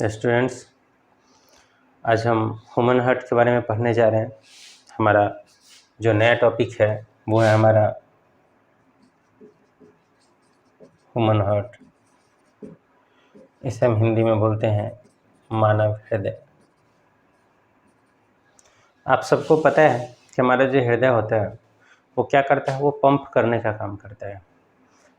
Students, आज हम human heart के बारे में पढ़ने जा रहे हैं। हमारा जो नया टॉपिक है वो है हमारा ह्यूमन हार्ट। इसे हम हिंदी में बोलते हैं मानव हृदय। आप सबको पता है कि हमारा जो हृदय होता है वो क्या करता है, वो पंप करने का काम करता है।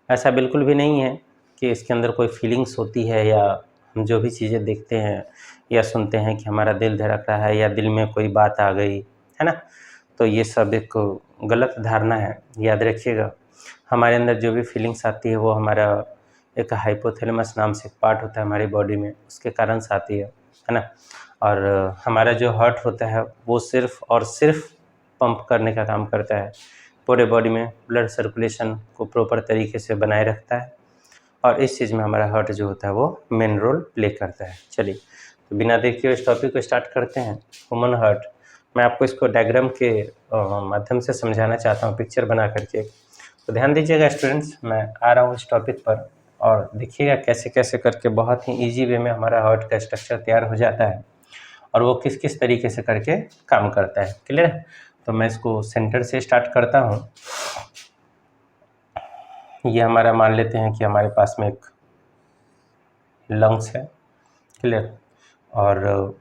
ऐसा बिल्कुल भी नहीं है कि इसके अंदर कोई फीलिंग्स होती है या हम जो भी चीज़ें देखते हैं या सुनते हैं कि हमारा दिल धड़क रहा है या दिल में कोई बात आ गई है ना, तो ये सब एक गलत धारणा है। याद रखिएगा, हमारे अंदर जो भी फीलिंग्स आती है वो हमारा एक हाइपोथैलेमस नाम से एक पार्ट होता है हमारी बॉडी में, उसके कारण से आती है ना। और हमारा जो हार्ट होता है वो सिर्फ और सिर्फ पंप करने का काम करता है, पूरे बॉडी में ब्लड सर्कुलेशन को प्रॉपर तरीके से बनाए रखता है और इस चीज़ में हमारा हार्ट जो होता है वो मेन रोल प्ले करता है। चलिए, तो बिना देर किए इस टॉपिक को स्टार्ट करते हैं। ह्यूमन हार्ट, मैं आपको इसको डायग्राम के माध्यम से समझाना चाहता हूँ, पिक्चर बना करके। तो ध्यान दीजिएगा स्टूडेंट्स, मैं आ रहा हूँ इस टॉपिक पर और देखिएगा कैसे कैसे करके बहुत ही ईजी वे में हमारा हार्ट का स्ट्रक्चर तैयार हो जाता है और वो किस किस तरीके से करके काम करता है। क्लियर है? तो मैं इसको सेंटर से स्टार्ट करता हूँ। ये हमारा मान लेते हैं कि हमारे पास में एक लंग्स है। क्लियर? और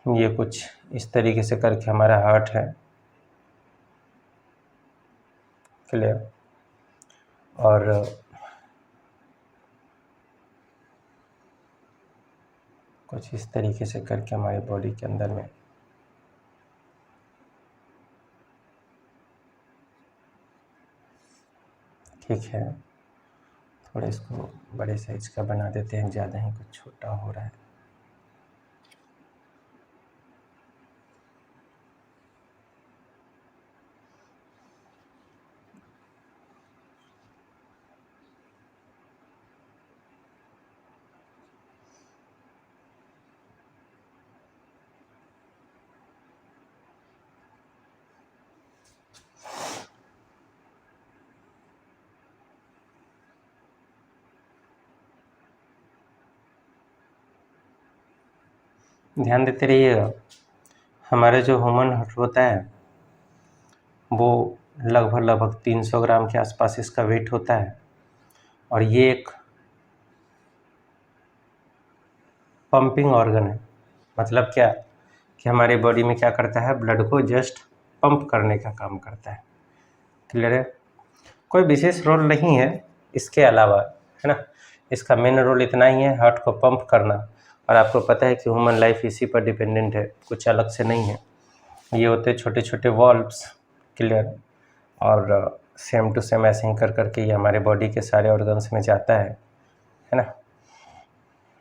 ये कुछ इस तरीके से करके हमारा हार्ट है। क्लियर? और कुछ इस तरीके से करके हमारी बॉडी के अंदर में ठीक है। थोड़ा इसको बड़े साइज का बना देते हैं, ज़्यादा ही कुछ छोटा हो रहा है। ध्यान देते रहिएगा, हमारा जो ह्यूमन हार्ट होता है वो लगभग 300 ग्राम के आसपास इसका वेट होता है और ये एक पंपिंग ऑर्गन है। मतलब क्या कि हमारी बॉडी में क्या करता है, ब्लड को जस्ट पंप करने का काम करता है। क्लियर है? कोई विशेष रोल नहीं है इसके अलावा, है ना। इसका मेन रोल इतना ही है, हार्ट को पंप करना। और आपको पता है कि ह्यूमन लाइफ इसी पर डिपेंडेंट है, कुछ अलग से नहीं है। ये होते हैं छोटे छोटे वॉल्व्स। क्लियर? और सेम टू सेम ऐसे ही कर करके ये हमारे बॉडी के सारे ऑर्गन्स में जाता है ना।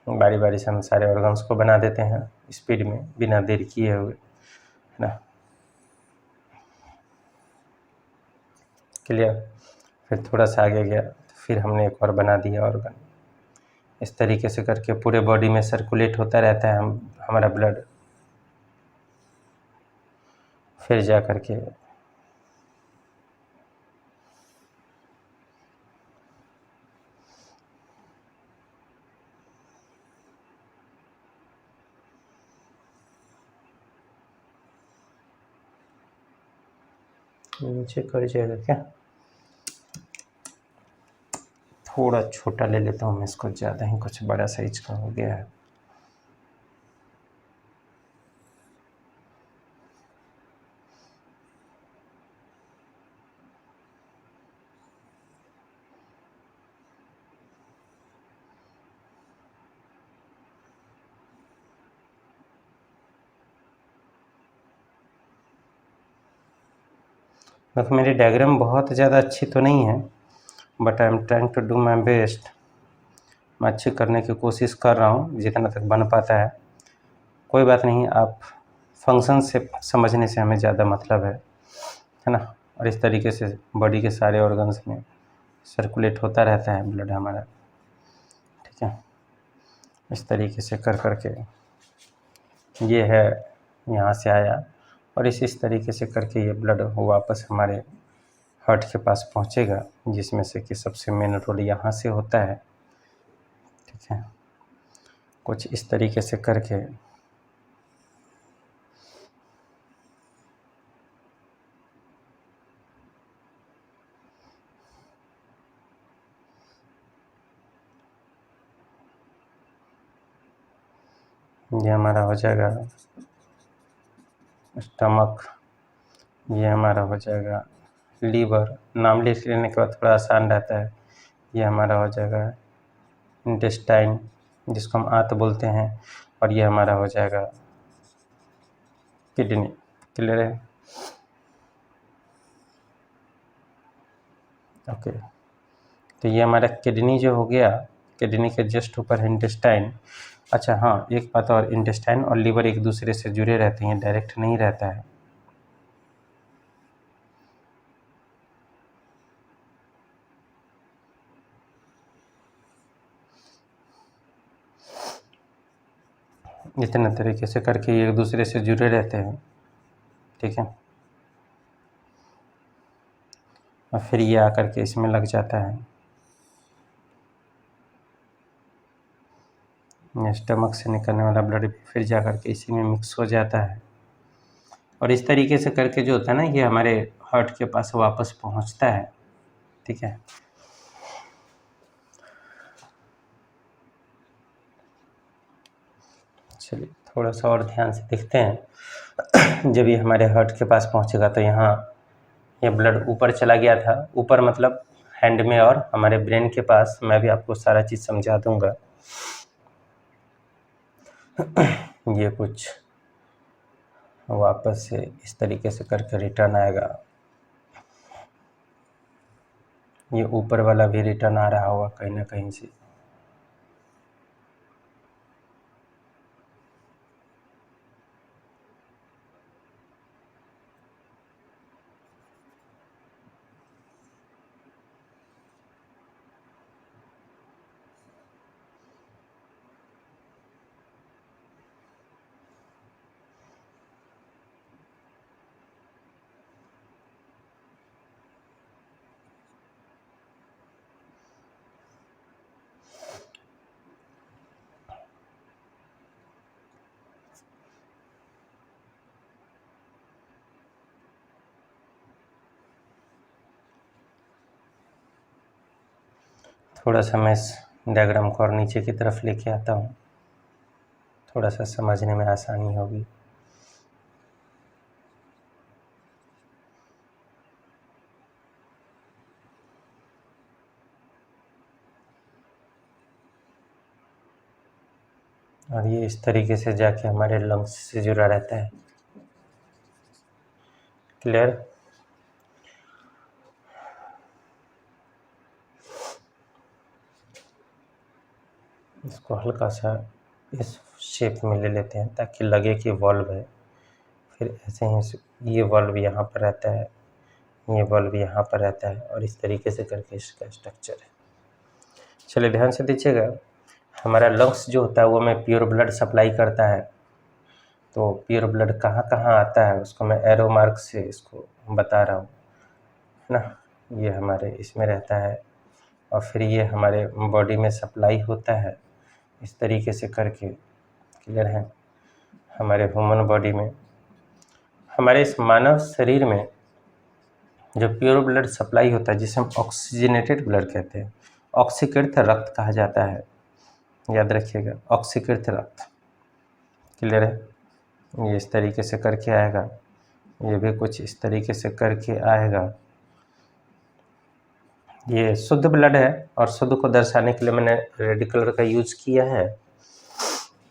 बारी बारी से हम सारे ऑर्गन्स को बना देते हैं स्पीड में, बिना देर किए हुए, है ना। क्लियर? फिर थोड़ा सा आगे गया तो फिर हमने एक और बना दिया ऑर्गन। इस तरीके से करके पूरे बॉडी में सर्कुलेट होता रहता है हमारा ब्लड। फिर जा करके नीचे कर जाएगा क्या? थोड़ा छोटा ले लेता हूँ मैं इसको, ज़्यादा ही कुछ बड़ा साइज का हो गया है। देखो, मेरी डायग्राम बहुत ज़्यादा अच्छी तो नहीं है, but I am trying to do my best. मैं अच्छी करने की कोशिश कर रहा हूँ जितना तक बन पाता है। कोई बात नहीं, आप फंक्शन से समझने से हमें ज़्यादा मतलब है ना। और इस तरीके से बॉडी के सारे ऑर्गन्स में सर्कुलेट होता रहता है ब्लड हमारा। ठीक है, इस तरीके से कर करके ये है, यहाँ से आया और इस तरीके से करके ये ब्लड वापस हमारे हार्ट के पास पहुंचेगा, जिसमें से कि सबसे मेन रोल यहाँ से होता है। ठीक है, कुछ इस तरीके से करके ये हमारा हो जाएगा स्टमक, ये हमारा हो जाएगा लीवर, नाम लिख लेने के बाद थोड़ा आसान रहता है। ये हमारा हो जाएगा इंटेस्टाइन, जिसको हम आंत बोलते हैं, और ये हमारा हो जाएगा किडनी। क्लियर है? ओके, तो ये हमारा किडनी जो हो गया, किडनी के जस्ट ऊपर है इंटेस्टाइन। अच्छा हाँ, एक बात और, इंटेस्टाइन और लीवर एक दूसरे से जुड़े रहते हैं, डायरेक्ट नहीं रहता है। इतने तरीके से करके ये एक दूसरे से जुड़े रहते हैं। ठीक है, और फिर ये आकर के इसमें लग जाता है, स्टमक से निकलने वाला ब्लड भी फिर जा कर के इसी में मिक्स हो जाता है, और इस तरीके से करके जो होता है ना, ये हमारे हार्ट के पास वापस पहुंचता है। ठीक है, चलिए थोड़ा सा और ध्यान से देखते हैं। जब ये हमारे हार्ट के पास पहुंचेगा तो यहाँ ये ब्लड ऊपर चला गया था, ऊपर मतलब हैंड में और हमारे ब्रेन के पास। मैं भी आपको सारा चीज़ समझा दूंगा। ये कुछ वापस से इस तरीके से करके रिटर्न आएगा। ये ऊपर वाला भी रिटर्न आ रहा होगा कहीं ना कहीं से। थोड़ा सा मैं इस डायग्राम को और नीचे की तरफ लेके आता हूँ, थोड़ा सा समझने में आसानी होगी। और ये इस तरीके से जाके हमारे लंग्स से जुड़ा रहता है। क्लियर? इसको हल्का सा इस शेप में ले लेते हैं ताकि लगे कि वॉल्व है। फिर ऐसे ही ये वॉल्व यहाँ पर रहता है, ये वॉल्व यहाँ पर रहता है, और इस तरीके से करके इसका स्ट्रक्चर है। चलिए ध्यान से दीजिएगा। हमारा लंग्स जो होता है वो हमें प्योर ब्लड सप्लाई करता है। तो प्योर ब्लड कहाँ कहाँ आता है उसको मैं एरो मार्क से इसको बता रहा हूँ, है ना। ये हमारे इसमें रहता है, और फिर ये हमारे बॉडी में सप्लाई होता है इस तरीके से करके। क्लियर है? हमारे ह्यूमन बॉडी में, हमारे इस मानव शरीर में जो प्योर ब्लड सप्लाई होता है, जिसे हम ऑक्सीजनेटेड ब्लड कहते हैं, ऑक्सीकृत रक्त कहा जाता है। याद रखिएगा, ऑक्सीकृत रक्त। क्लियर है? ये इस तरीके से करके आएगा, ये भी कुछ इस तरीके से करके आएगा। ये शुद्ध ब्लड है, और शुद्ध को दर्शाने के लिए मैंने रेड कलर का यूज किया है,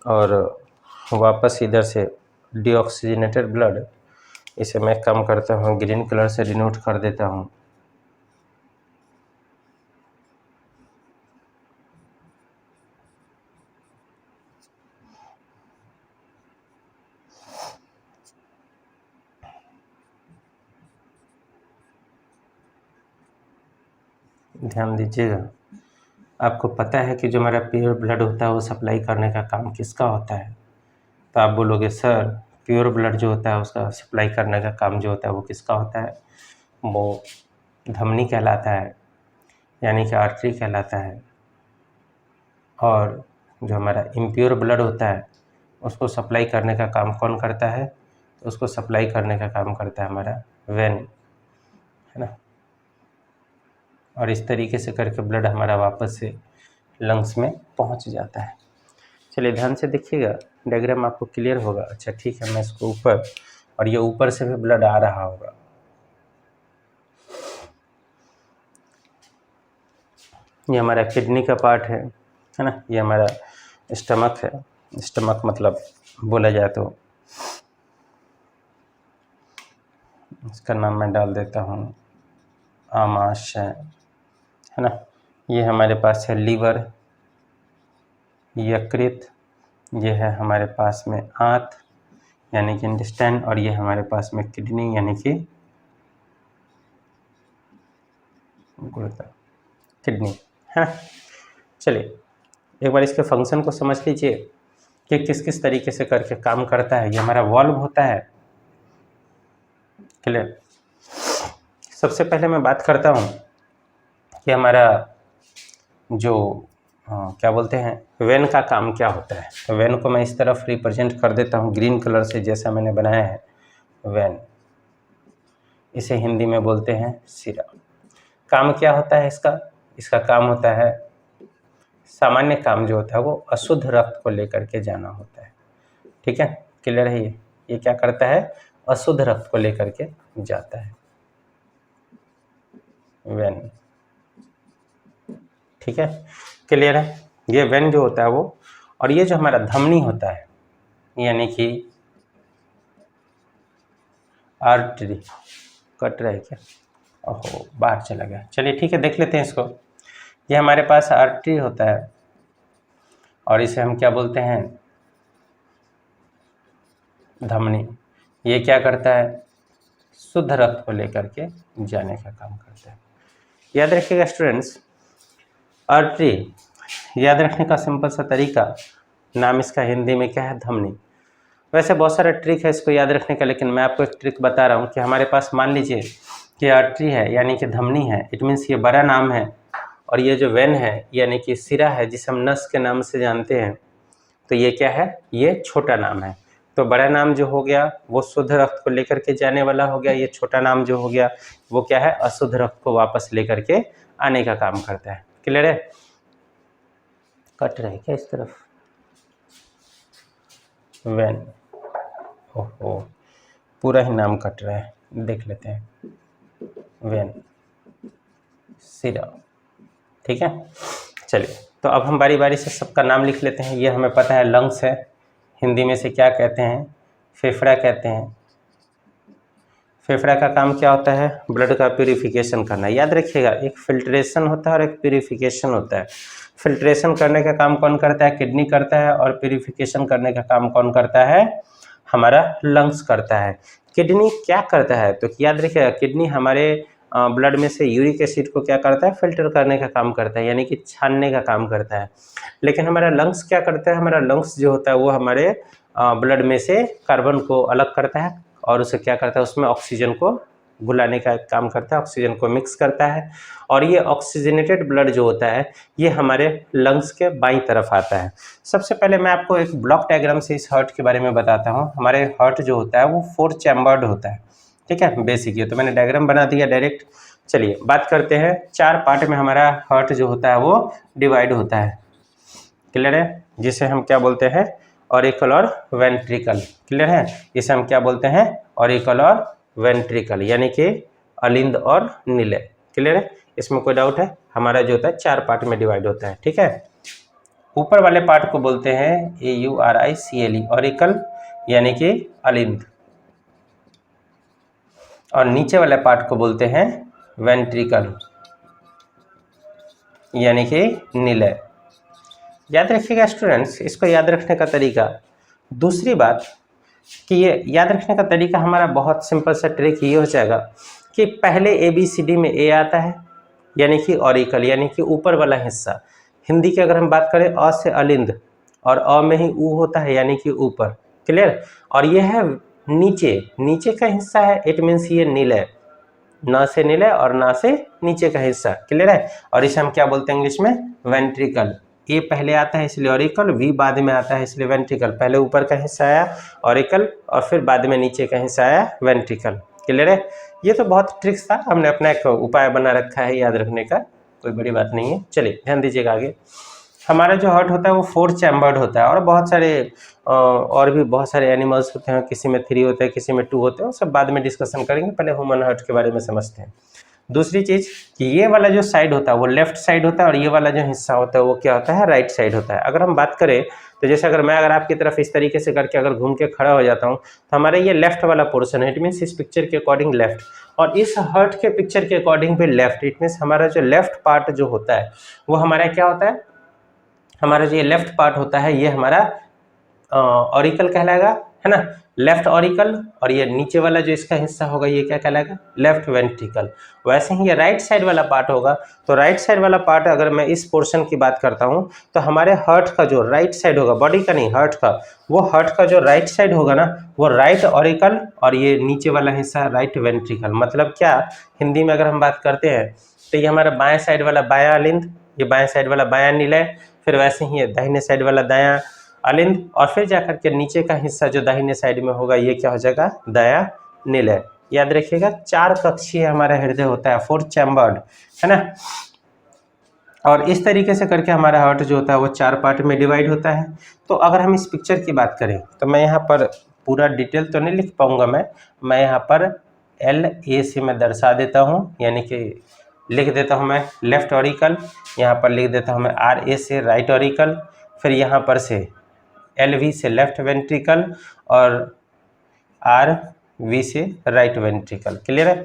और वापस इधर से डीऑक्सीजनेटेड ब्लड, इसे मैं कम करता हूँ, ग्रीन कलर से डिनोट कर देता हूँ। ध्यान दीजिएगा। आपको पता है कि जो हमारा प्योर ब्लड होता है वो सप्लाई करने का काम किसका होता है? तो आप बोलोगे सर प्योर ब्लड जो होता है उसका सप्लाई करने का काम जो होता है वो किसका होता है? वो धमनी कहलाता है, यानी कि आर्टरी कहलाता है। और जो हमारा इम्प्योर ब्लड होता है उसको सप्लाई करने का काम कौन करता है? तो उसको सप्लाई करने का काम करता है हमारा वेन, है ना। और इस तरीके से करके ब्लड हमारा वापस से लंग्स में पहुंच जाता है। चलिए ध्यान से देखिएगा, डायग्राम आपको क्लियर होगा। अच्छा ठीक है, मैं इसको ऊपर, और ये ऊपर से भी ब्लड आ रहा होगा। ये हमारा किडनी का पार्ट है ना। ये हमारा स्टमक है। स्टमक मतलब बोला जाए तो इसका नाम मैं डाल देता हूँ आमाशय, है ना। ये हमारे पास है लीवर, यकृत, ये है हमारे पास में आंत यानी कि इंटेस्टाइन, और ये हमारे पास में किडनी यानी कि किडनी, है ना। चलिए एक बार इसके फंक्शन को समझ लीजिए कि किस किस तरीके से करके काम करता है। ये हमारा वाल्व होता है, क्लियर। सबसे पहले मैं बात करता हूँ कि हमारा जो क्या बोलते हैं वेन का काम क्या होता है। तो वेन को मैं इस तरफ रिप्रेजेंट कर देता हूँ ग्रीन कलर से, जैसा मैंने बनाया है वेन। इसे हिंदी में बोलते हैं सिरा। काम क्या होता है इसका? इसका काम होता है, सामान्य काम जो होता है वो अशुद्ध रक्त को लेकर के जाना होता है, ठीक है, क्लियर है। ये क्या करता है? अशुद्ध रक्त को लेकर के जाता है वेन, ठीक है, क्लियर है। ये वेन जो होता है वो, और ये जो हमारा धमनी होता है यानी कि आर्टरी, कट रहा है क्या? ओहो बाहर चला गया। चलिए ठीक है, देख लेते हैं इसको। ये हमारे पास आर्टरी होता है और इसे हम क्या बोलते हैं? धमनी। ये क्या करता है? शुद्ध रक्त को लेकर के जाने का काम करता है। याद रखिएगा स्टूडेंट्स, आर्टरी याद रखने का सिंपल सा तरीका, नाम इसका हिंदी में क्या है? धमनी। वैसे बहुत सारा ट्रिक है इसको याद रखने का, लेकिन मैं आपको एक ट्रिक बता रहा हूँ कि हमारे पास मान लीजिए कि आर्टरी है यानी कि धमनी है, इट मीन्स ये बड़ा नाम है, और ये जो वेन है यानी कि सिरा है जिसे हम नस के नाम से जानते हैं, तो ये क्या है? ये छोटा नाम है। तो बड़ा नाम जो हो गया वो शुद्ध रक्त को लेकर के जाने वाला हो गया, ये छोटा नाम जो हो गया वो क्या है? अशुद्ध रक्त को वापस लेकर के आने का काम करता है, क्लियर है। कट रहा है क्या इस तरफ? वेन, ओहो पूरा ही नाम कट रहा है, देख लेते हैं। वेन, सिरा, ठीक है। चलिए तो अब हम बारी बारी से सबका नाम लिख लेते हैं। ये हमें पता है लंग्स है, हिंदी में से क्या कहते हैं? फेफड़ा कहते हैं। फेफड़ा का काम क्या होता है? ब्लड का प्यूरिफिकेशन करना। याद रखिएगा, एक फिल्ट्रेशन होता है और एक प्यूरिफिकेशन होता है। फिल्ट्रेशन करने का काम कौन करता है? किडनी करता है। और प्यूरिफिकेशन करने का काम कौन करता है? हमारा लंग्स करता है। किडनी क्या करता है? तो याद रखिएगा, किडनी हमारे ब्लड में से यूरिक एसिड को क्या करता है? फिल्टर करने का काम करता है, यानी कि छानने का काम करता है। लेकिन हमारा लंग्स क्या करता है? हमारा लंग्स जो होता है वो हमारे ब्लड में से कार्बन को अलग करता है और उसे क्या करता है? उसमें ऑक्सीजन को घुलाने का काम करता है, ऑक्सीजन को मिक्स करता है। और ये ऑक्सीजनेटेड ब्लड जो होता है ये हमारे लंग्स के बाईं तरफ आता है। सबसे पहले मैं आपको एक ब्लॉक डायग्राम से इस हार्ट के बारे में बताता हूँ। हमारे हार्ट जो होता है वो 4 चैम्बर्ड होता है, ठीक है, बेसिक। ये तो मैंने डायग्राम बना दिया डायरेक्ट। चलिए बात करते हैं, 4 पार्ट में हमारा हार्ट जो होता है वो डिवाइड होता है, क्लियर है, जिसे हम क्या बोलते हैं? ऑरिकल और वेंट्रिकल, क्लियर है। इसे हम क्या बोलते हैं? ऑरिकल और वेंट्रिकल, यानी कि अलिंद और निलय, क्लियर है। इसमें कोई डाउट है? हमारा जो होता है 4 पार्ट में डिवाइड होता है, ठीक है। ऊपर वाले पार्ट को बोलते हैं AURICLE, ऑरिकल यानी कि अलिंद, और नीचे वाले पार्ट को बोलते हैं वेंट्रिकल यानी कि निलय। याद रखिएगा स्टूडेंट्स, इसको याद रखने का तरीका। दूसरी बात कि ये याद रखने का तरीका हमारा बहुत सिंपल सा ट्रिक ये हो जाएगा कि पहले ABCD में A आता है यानी कि ऑरिकल, यानी कि ऊपर वाला हिस्सा। हिंदी की अगर हम बात करें, अ से अलिंद, और अ में ही ऊ होता है यानी कि ऊपर, क्लियर। और ये है नीचे, नीचे का हिस्सा है, इट मीन्स ये निलय, न से निलय और ना से नीचे का हिस्सा, क्लियर है। और इसे हम क्या बोलते हैं इंग्लिश में, वेंट्रिकल। ए पहले आता है इसलिए ऑरिकल, वी बाद में आता है इसलिए वेंट्रिकल। पहले ऊपर का हिस्सा आया ऑरिकल और फिर बाद में नीचे का हिस्सा आया वेंट्रिकल, क्लियर है। ये तो बहुत ट्रिक्स था, हमने अपना एक उपाय बना रखा है याद रखने का, कोई बड़ी बात नहीं है। चलिए ध्यान दीजिएगा आगे। हमारा जो हार्ट होता है वो 4 चैम्बर्ड होता है और बहुत सारे और भी बहुत सारे एनिमल्स होते हैं, किसी में 3 होते हैं, किसी में 2 होते हैं, सब बाद में डिस्कशन करेंगे, पहले ह्यूमन हार्ट के बारे में समझते हैं। दूसरी चीज़ कि ये वाला जो साइड होता है वो लेफ्ट साइड होता है और ये वाला जो हिस्सा होता है वो क्या होता है, राइट साइड होता है। अगर हम बात करें तो जैसे अगर आपकी तरफ इस तरीके से करके अगर घूम के खड़ा हो जाता हूँ तो हमारा ये लेफ्ट वाला पोर्शन है, इट मीन्स इस पिक्चर के अकॉर्डिंग लेफ्ट, और इस हार्ट के पिक्चर के अकॉर्डिंग भी लेफ्ट, इट मीन्स हमारा जो लेफ्ट पार्ट जो होता है वो हमारा क्या होता है, हमारा जो ये लेफ्ट पार्ट होता है ये हमारा ऑरिकल कहलाएगा, है ना, लेफ्ट ऑरिकल। और ये नीचे वाला जो इसका हिस्सा होगा ये क्या कहलाएगा, लेफ्ट वेंट्रिकल। वैसे ही ये राइट साइड वाला पार्ट होगा, तो राइट साइड वाला पार्ट अगर मैं इस पोर्शन की बात करता हूँ तो हमारे हार्ट का जो राइट साइड होगा, बॉडी का नहीं हार्ट का, वो हार्ट का जो राइट साइड होगा ना वो राइट ऑरिकल और ये नीचे वाला हिस्सा राइट वेंट्रिकल। मतलब क्या, हिंदी में अगर हम बात करते हैं तो ये हमारा बाएं साइड वाला बायां अलिंद, ये बाएं साइड वाला बायां निलय, फिर वैसे ही दाहिने साइड वाला दायां अलिंद, और फिर जाकर के नीचे का हिस्सा जो दाहिने साइड में होगा ये क्या हो जाएगा, दायां निलय। याद रखिएगा 4 कक्षीय हमारा हृदय होता है, 4 चैम्बर्ड, है ना। और इस तरीके से करके हमारा हार्ट जो होता है वो 4 पार्ट में डिवाइड होता है। तो अगर हम इस पिक्चर की बात करें तो मैं यहाँ पर पूरा डिटेल तो नहीं लिख पाऊंगा, मैं यहाँ पर LA से मैं दर्शा देता हूँ, यानी कि लिख देता हूँ मैं लेफ्ट ऑरिकल, यहाँ पर लिख देता हूँ मैं RA से राइट ऑरिकल, फिर यहाँ पर से LV से लेफ्ट वेंट्रिकल और RV से राइट वेंट्रिकल, क्लियर है।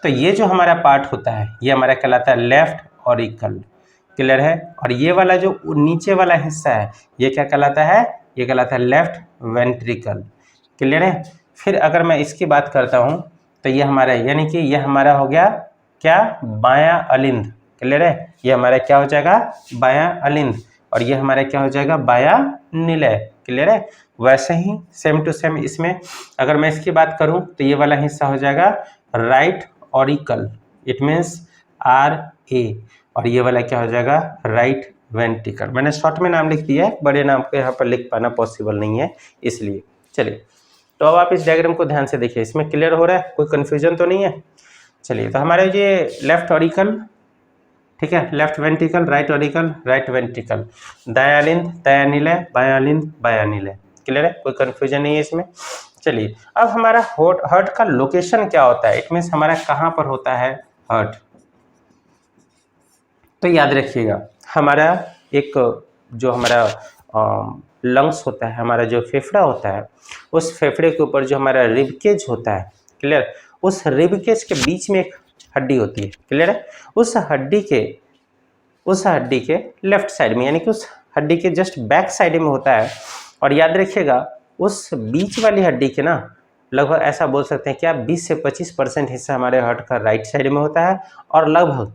तो ये जो हमारा पार्ट होता है ये हमारा कहलाता है लेफ्ट ऑरिकल, क्लियर है। और ये वाला जो नीचे वाला हिस्सा है ये क्या कहलाता है, ये कहलाता है लेफ्ट वेंट्रिकल, क्लियर है। फिर अगर मैं इसकी बात करता हूँ तो ये हमारा, यानी कि ये हमारा हो गया क्या, बायां अलिंद, क्लियर है। ये हमारा क्या हो जाएगा, बायां अलिंद, और ये हमारा क्या हो जाएगा, बायां निलय, क्लियर है। वैसे ही सेम टू सेम इसमें अगर मैं इसकी बात करूं तो ये वाला हिस्सा हो जाएगा right auricle, it means RA, और ये वाला क्या हो जाएगा, राइट वेंट्रिकल। मैंने शॉर्ट में नाम लिख दिया है, बड़े नाम को यहाँ पर लिख पाना पॉसिबल नहीं है इसलिए। चलिए तो अब आप इस डायग्राम को ध्यान से देखिए, इसमें क्लियर हो रहा है, कोई कन्फ्यूजन तो नहीं है। चलिए तो हमारे ये लेफ्ट ऑरिकल, ठीक है, left ventricle, right auricle, right ventricle, दायां अलिंद, दायां निलय, बायां अलिंद, बायां निलय, क्लियर है, कोई कन्फ्यूजन नहीं है इसमें। चलिए अब हमारा हार्ट का लोकेशन क्या होता है, इट मीन्स हमारा कहाँ पर होता है हार्ट। तो याद रखिएगा हमारा एक जो हमारा लंग्स होता है, हमारा जो फेफड़ा होता है, उस फेफड़े के ऊपर जो हमारा रिबकेज होता है, क्लियर, उस रिबकेज के बीच में एक हड्डी होती है, क्लियर है। उस हड्डी के लेफ्ट साइड में, यानी कि उस हड्डी के जस्ट बैक साइड में होता है। और याद रखिएगा उस बीच वाली हड्डी के ना लगभग ऐसा बोल सकते हैं कि आप 20 से 25% हिस्सा हमारे हार्ट का राइट साइड में होता है और लगभग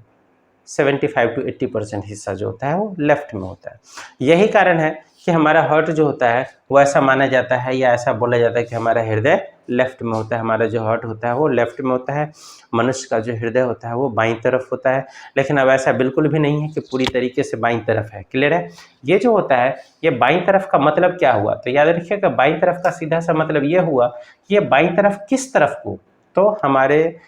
75 to 80% हिस्सा जो होता है वो लेफ्ट में होता है। यही कारण है कि हमारा हार्ट जो होता है वो ऐसा माना जाता है या ऐसा बोला जाता है कि हमारा हृदय लेफ्ट में होता है, हमारा जो हार्ट होता है वो लेफ्ट में होता है, मनुष्य का जो हृदय होता है वो बाईं तरफ होता है। लेकिन अब ऐसा बिल्कुल भी नहीं है कि पूरी तरीके से बाईं तरफ है, क्लियर है। ये जो होता है ये बाईं तरफ का मतलब क्या हुआ, तो याद रखिएगा बाईं तरफ का सीधा सा मतलब ये हुआ कि ये बाईं तरफ किस तरफ को, तो हमारे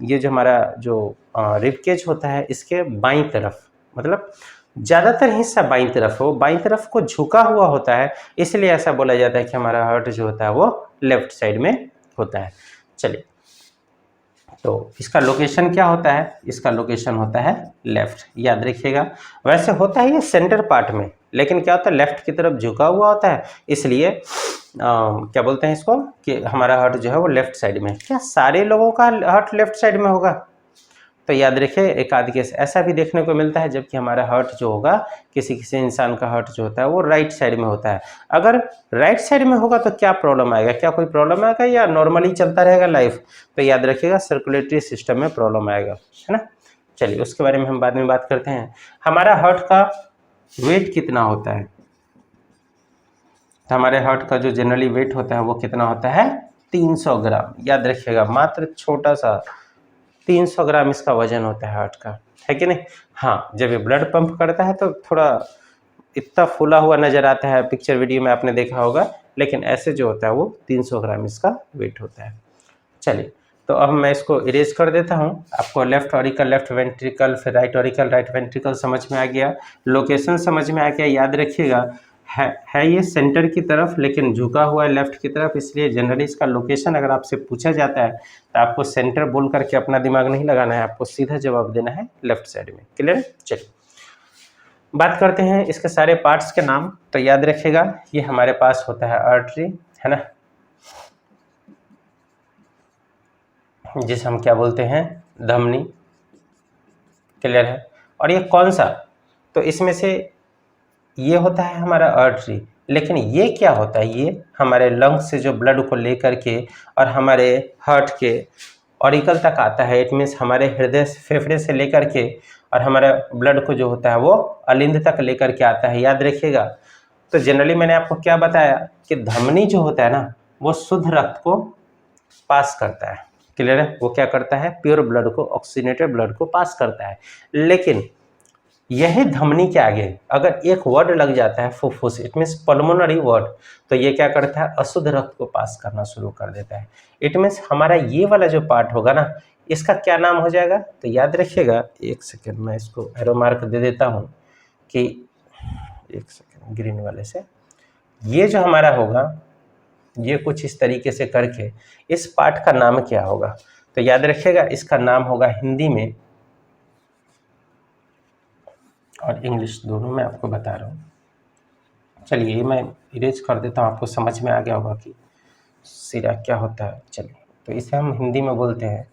ये जो हमारा जो रिबकेज होता है इसके बाईं तरफ, मतलब ज़्यादातर हिस्सा बाईं तरफ हो, बाईं तरफ को झुका हुआ होता है, इसलिए ऐसा बोला जाता है कि हमारा हार्ट जो होता है वो लेफ्ट साइड में होता है। चलिए तो इसका लोकेशन क्या होता है, इसका लोकेशन होता है लेफ्ट, याद रखिएगा। वैसे होता है ये सेंटर पार्ट में, लेकिन क्या होता है लेफ्ट की तरफ झुका हुआ होता है, इसलिए क्या बोलते हैं इसको कि हमारा हार्ट जो है वो लेफ्ट साइड में। क्या सारे लोगों का हार्ट लेफ्ट साइड में होगा, तो याद रखिए एक आध केस ऐसा भी देखने को मिलता है जबकि हमारा हार्ट जो होगा किसी किसी इंसान का हार्ट जो होता है वो राइट साइड में होता है। अगर राइट साइड में होगा तो क्या प्रॉब्लम आएगा, क्या कोई प्रॉब्लम आएगा या नॉर्मली चलता रहेगा लाइफ, तो याद रखिएगा सर्कुलेटरी सिस्टम में प्रॉब्लम आएगा, है ना। चलिए उसके बारे में हम बाद में बात करते हैं। हमारा हार्ट का वेट कितना होता है, तो हमारे हार्ट का जो जनरली वेट होता है वो कितना होता है 300 ग्राम, याद रखिएगा मात्र छोटा सा 300 ग्राम इसका वजन होता है हार्ट का, है कि नहीं। हाँ, जब ये ब्लड पंप करता है तो थोड़ा इतना फूला हुआ नज़र आता है, पिक्चर वीडियो में आपने देखा होगा, लेकिन ऐसे जो होता है वो 300 ग्राम इसका वेट होता है। चलिए, तो अब मैं इसको इरेज कर देता हूँ। आपको लेफ्ट ऑरिकल लेफ्ट वेंट्रिकल, फिर राइट ऑरिकल राइट वेंट्रिकल समझ में आ गया, लोकेशन समझ में आ गया। याद रखिएगा, है ये सेंटर की तरफ लेकिन झुका हुआ है लेफ्ट की तरफ, इसलिए जनरली इसका लोकेशन अगर आपसे पूछा जाता है तो आपको सेंटर बोल करके अपना दिमाग नहीं लगाना है, आपको सीधा जवाब देना है लेफ्ट साइड में। क्लियर? चलिए, बात करते हैं इसके सारे पार्ट्स के नाम। तो याद रखिएगा, ये हमारे पास होता है आर्टरी, है ना, जिसे हम क्या बोलते हैं, धमनी। क्लियर है? और ये कौन सा, तो इसमें से ये होता है हमारा आर्टरी, लेकिन ये क्या होता है, ये हमारे लंग्स से जो ब्लड को लेकर के और हमारे हार्ट के ऑरिकल तक आता है। इट मीन्स हमारे हृदय फेफड़े से लेकर के और हमारा ब्लड को जो होता है वो अलिंद तक लेकर के आता है। याद रखिएगा, तो जनरली मैंने आपको क्या बताया कि धमनी जो होता है ना, वो शुद्ध रक्त को पास करता है। क्लियर है? वो क्या करता है, प्योर ब्लड को, ऑक्सीजनेटेड ब्लड को पास करता है। लेकिन यही धमनी के आगे अगर एक वर्ड लग जाता है फुफ्फुस, इट मीन्स पल्मोनरी वर्ड, तो ये क्या करता है, अशुद्ध रक्त को पास करना शुरू कर देता है। इट मीन्स हमारा ये वाला जो पार्ट होगा ना, इसका क्या नाम हो जाएगा, तो याद रखिएगा, एक सेकेंड मैं इसको एरो मार्क दे देता हूँ कि एक सेकेंड ग्रीन वाले से, ये जो हमारा होगा, ये कुछ इस तरीके से करके इस पार्ट का नाम क्या होगा, तो याद रखिएगा इसका नाम होगा हिंदी में और इंग्लिश दोनों में आपको बता रहा हूँ। चलिए, ये मैं इरेज कर देता हूँ, आपको समझ में आ गया होगा कि सिरा क्या होता है। चलिए, तो इसे हम हिंदी में बोलते हैं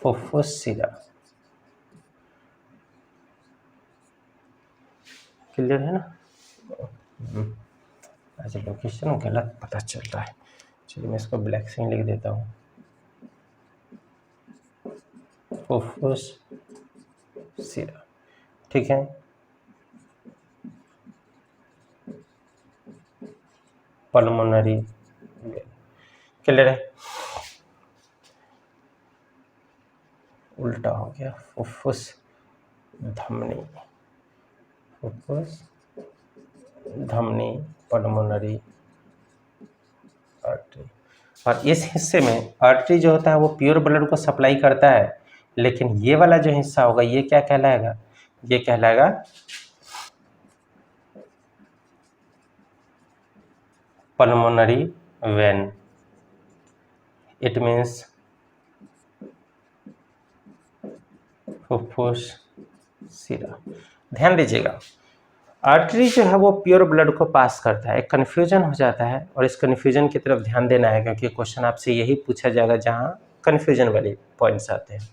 फुफ्फुस सिरा। क्लियर है ना? अच्छा, लोकेशन गलत पता चल रहा है। चलिए, मैं इसको ब्लैक से लिख देता हूँ, फुफ्फुस सिरा। ठीक है, पल्मोनरी। क्लियर है? उल्टा हो गया, फुफ्फुस धमनी, फुफ्फुस धमनी पल्मोनरी आर्टरी। और इस हिस्से में आर्टरी जो होता है वो प्योर ब्लड को सप्लाई करता है, लेकिन ये वाला जो हिस्सा होगा ये क्या कहलाएगा, ये कहलाएगा पल्मोनरी वेन। इट मीन्स फुफ्फुस सिरा। ध्यान दीजिएगा, आर्टरी जो है वो प्योर ब्लड को पास करता है। एक कन्फ्यूजन हो जाता है और इस कन्फ्यूजन की तरफ ध्यान देना है, क्योंकि क्वेश्चन आपसे यही पूछा जाएगा जहाँ कन्फ्यूजन वाले पॉइंट्स आते हैं।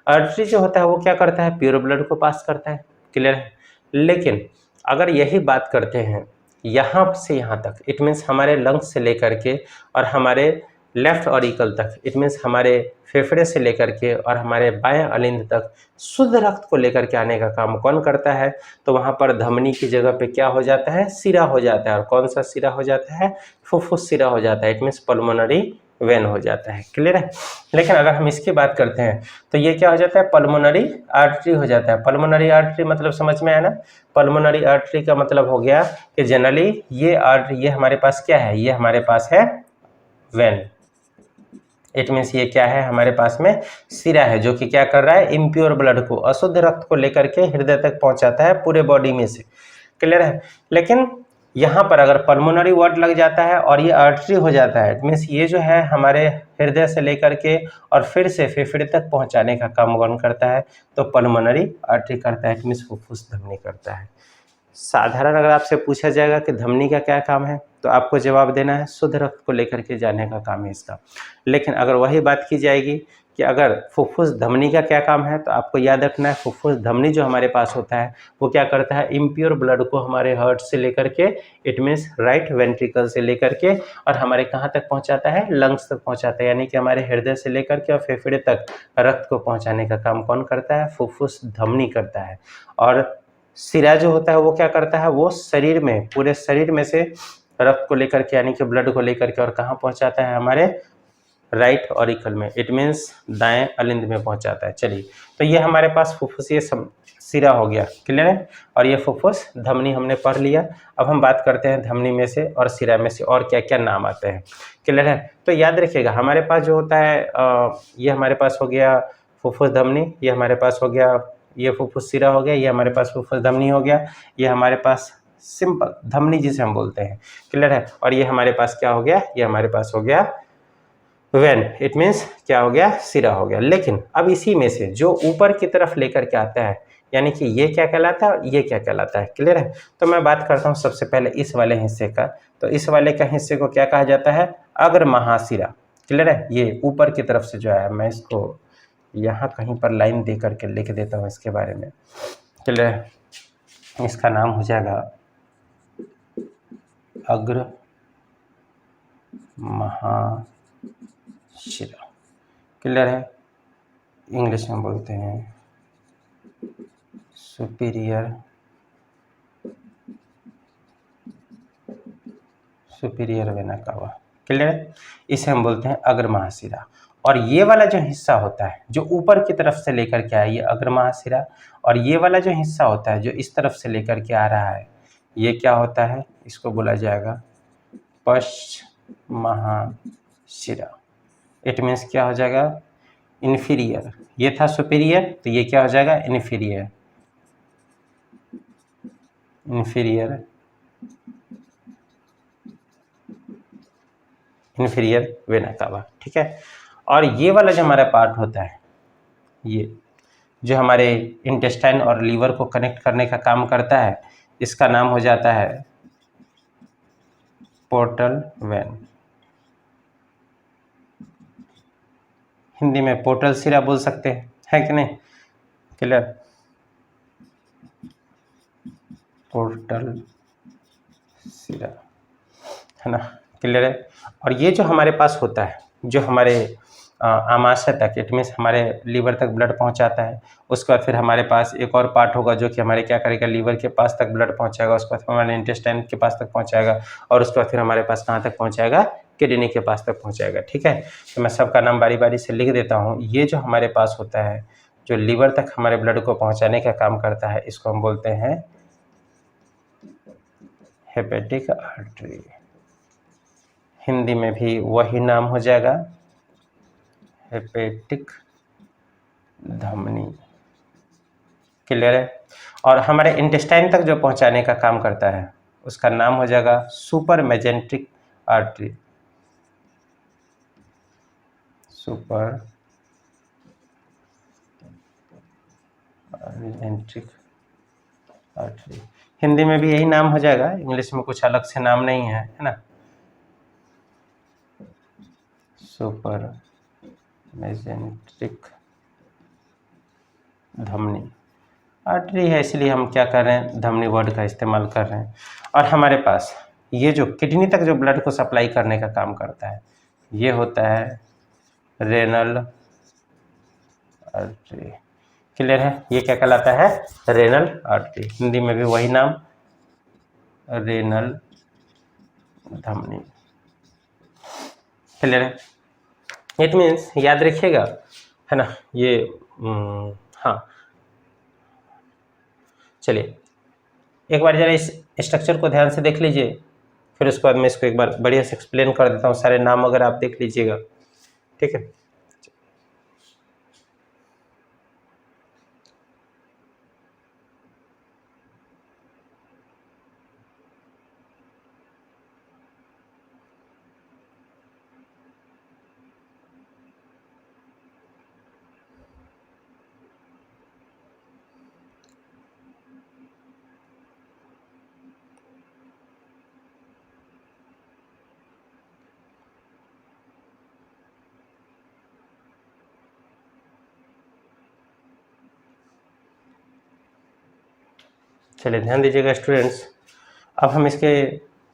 आर्टरी जो होता है वो क्या करता है, प्योर ब्लड को पास करता है। क्लियर है? लेकिन अगर यही बात करते हैं यहाँ से यहाँ तक, इट मीन्स हमारे लंग्स से लेकर के और हमारे लेफ्ट ऑरिकल तक, इट मीन्स हमारे फेफड़े से लेकर के और हमारे बाएं अलिंद तक शुद्ध रक्त को लेकर के आने का काम कौन करता है, तो वहाँ पर धमनी की जगह पे क्या हो जाता है, सिरा हो जाता है। और कौन सा सिरा हो जाता है, फुफ्फुस सिरा हो जाता है। इट मीन्स पल्मोनरी वेन हो जाता है। क्लियर है? लेकिन अगर हम इसकी बात करते हैं तो ये क्या हो जाता है, पल्मोनरी आर्टरी हो जाता है। पल्मोनरी आर्टरी मतलब समझ में आया ना? पल्मोनरी आर्टरी का मतलब हो गया कि जनरली ये आर्टरी, ये हमारे पास क्या है, ये हमारे पास है वेन। इट मीन्स ये क्या है, हमारे पास में सिरा है, जो कि क्या कर रहा है, इम्प्योर ब्लड को, अशुद्ध रक्त को लेकर के हृदय तक पहुंचाता है पूरे बॉडी में से। क्लियर है? लेकिन यहाँ पर अगर पल्मोनरी वर्ड लग जाता है और ये आर्टरी हो जाता है, इट मीन्स ये जो है हमारे हृदय से लेकर के और फिर से फेफड़े तक पहुंचाने का काम कौन करता है, तो पल्मोनरी आर्टरी करता है। इट मीन्स फुफ्फुस धमनी करता है। साधारण अगर आपसे पूछा जाएगा कि धमनी का क्या काम है, तो आपको जवाब देना है शुद्ध रक्त को लेकर के जाने का काम है इसका। लेकिन अगर वही बात की जाएगी कि अगर फुफ्फुस धमनी का क्या काम है, तो आपको याद रखना है फुफ्फुस धमनी जो हमारे पास होता है वो क्या करता है, इम्प्योर ब्लड को हमारे हार्ट से लेकर के, इट मीन्स राइट वेंट्रिकल से लेकर के और हमारे कहाँ तक पहुँचाता है, लंग्स तक पहुँचाता है। यानी कि हमारे हृदय से लेकर के और फेफड़े तक रक्त को पहुँचाने का काम कौन करता है, फुफ्फुस धमनी करता है। और सिरा जो होता है वो क्या करता है, वो शरीर में, पूरे शरीर में से रक्त को लेकर के, यानी कि ब्लड को लेकर के और कहाँ पहुँचाता है, हमारे राइट ऑरिकल में, इट मीन्स दाएं अलिंद में पहुंचाता है। चलिए, तो ये हमारे पास फुफ्फुसीय सिरा हो गया, क्लियर है। और ये फुफ्फुस धमनी हमने पढ़ लिया। अब हम बात करते हैं धमनी में से और सिरा में से और क्या क्या नाम आते हैं, क्लियर है। तो याद रखिएगा हमारे पास जो होता है ये हमारे पास हो गया फुफ्फुस धमनी, ये हमारे पास हो गया ये फुफ्फुस सिरा हो गया, ये हमारे पास फुफ्फुस धमनी हो गया, ये हमारे पास सिंपल धमनी जिसे हम बोलते हैं, क्लियर है। और ये हमारे पास क्या हो गया, ये हमारे पास हो गया वेन, इट मीन्स क्या हो गया, सिरा हो गया। लेकिन अब इसी में से जो ऊपर की तरफ लेकर के आता है, यानी कि ये क्या कहलाता है और ये क्या कहलाता है, क्लियर है। तो मैं बात करता हूँ सबसे पहले इस वाले हिस्से का। तो इस वाले का हिस्से को क्या कहा जाता है, अग्र महाशिरा, क्लियर है। ये ऊपर की तरफ से जो है, मैं इसको यहाँ कहीं पर लाइन दे करके लिख देता हूँ इसके बारे में, क्लियर है। इसका नाम हो जाएगा अग्र महाशिरा, क्लियर है। इंग्लिश में बोलते हैं सुपीरियर वेना कावा, क्लियर है। इसे हम बोलते हैं अग्र महाशिरा। और ये वाला जो हिस्सा होता है जो ऊपर की तरफ से लेकर के आया, ये अग्र महाशिरा। और ये वाला जो हिस्सा होता है जो इस तरफ से लेकर के आ रहा है, ये क्या होता है, इसको बोला जाएगा पश्च महाशिरा। इट मीन्स क्या हो जाएगा, इन्फीरियर। ये था सुपीरियर, तो ये क्या हो जाएगा, इन्फीरियर, इन्फीरियर, इन्फीरियर वेना कावा, ठीक है। और ये वाला जो हमारा पार्ट होता है, ये जो हमारे इंटेस्टाइन और लीवर को कनेक्ट करने का काम करता है, इसका नाम हो जाता है पोर्टल वेन। हिंदी में पोर्टल सिरा बोल सकते हैं, है कि नहीं, क्लियर। पोर्टल सिरा, है ना, क्लियर है। और ये जो हमारे पास होता है, जो हमारे आमाशय तक, इट मीन्स हमारे लीवर तक ब्लड पहुंचाता है। उसके बाद फिर हमारे पास एक और पार्ट होगा जो कि हमारे क्या करेगा, लीवर के पास तक ब्लड पहुंचाएगा, उसके बाद हमारे इंटेस्टाइन के पास तक पहुंचाएगा, और उसके बाद फिर हमारे पास कहाँ तक पहुंचाएगा, किडनी के पास तक पहुंचाएगा, ठीक है। तो मैं सबका नाम बारी बारी से लिख देता हूँ। ये जो हमारे पास होता है जो लीवर तक हमारे ब्लड को पहुँचाने का काम करता है, इसको हम बोलते हैं हेपेटिक आर्टरी। हिंदी में भी वही नाम हो जाएगा, हेपेटिक धमनी, क्लियर है। और हमारे इंटेस्टाइन तक जो पहुंचाने का काम करता है, उसका नाम हो जाएगा super mesenteric artery, super mesenteric artery. Hindi में भी यही नाम हो जाएगा, इंग्लिश में कुछ अलग से नाम नहीं है ना, सुपर मेजेंट्रिक धमनी। आर्टरी है इसलिए हम क्या कर रहे हैं, धमनी वर्ड का इस्तेमाल कर रहे हैं। और हमारे पास ये जो किडनी तक जो ब्लड को सप्लाई करने का काम करता है, ये होता है रेनल आर्टरी, क्लियर है। ये क्या कहलाता है, रेनल आर्टरी। हिंदी में भी वही नाम, रेनल धमनी, क्लियर है। इट मीन्स याद रखिएगा, है ना, ये हाँ। चलिए एक बार जरा इस स्ट्रक्चर को ध्यान से देख लीजिए, फिर उसके बाद मैं इसको एक बार बढ़िया से एक्सप्लेन कर देता हूँ। सारे नाम अगर आप देख लीजिएगा, ठीक है। चलिए ध्यान दीजिएगा स्टूडेंट्स, अब हम इसके